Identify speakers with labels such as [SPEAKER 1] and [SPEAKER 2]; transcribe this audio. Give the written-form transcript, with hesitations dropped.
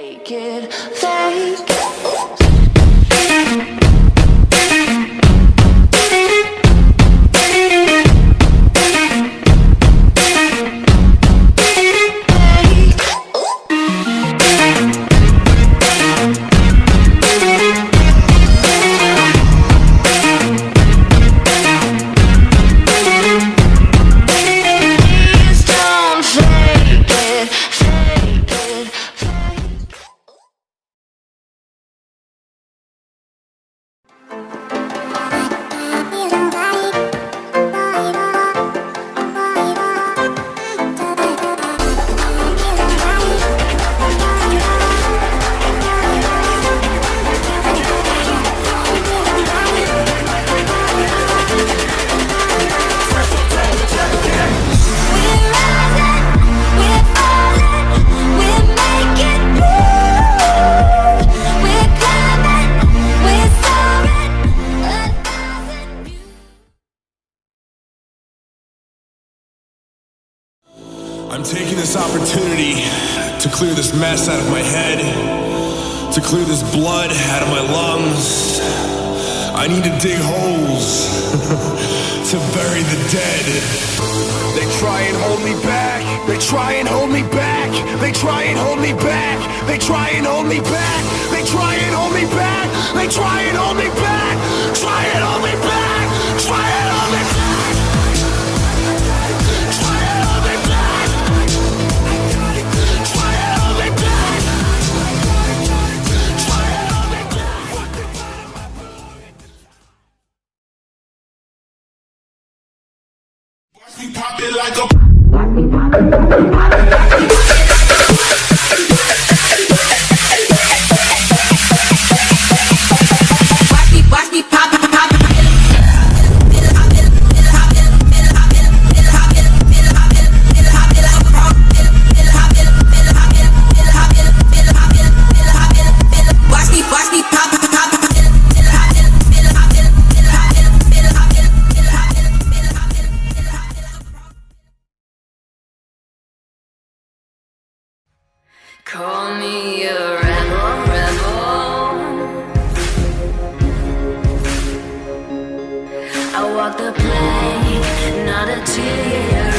[SPEAKER 1] Fake it, fake it.
[SPEAKER 2] I'm taking this opportunity to clear this mess out of my head, to clear this blood out of my lungs. I need to dig holes to bury the dead. They try and hold me back. They try and hold me back. They try and hold me back. They try and hold me back. They try and hold me back. They try and hold me back. Try and hold me back. Try and hold me back. Pop it like a watch me pop. Call me a rebel, I walk the plank, not a tear.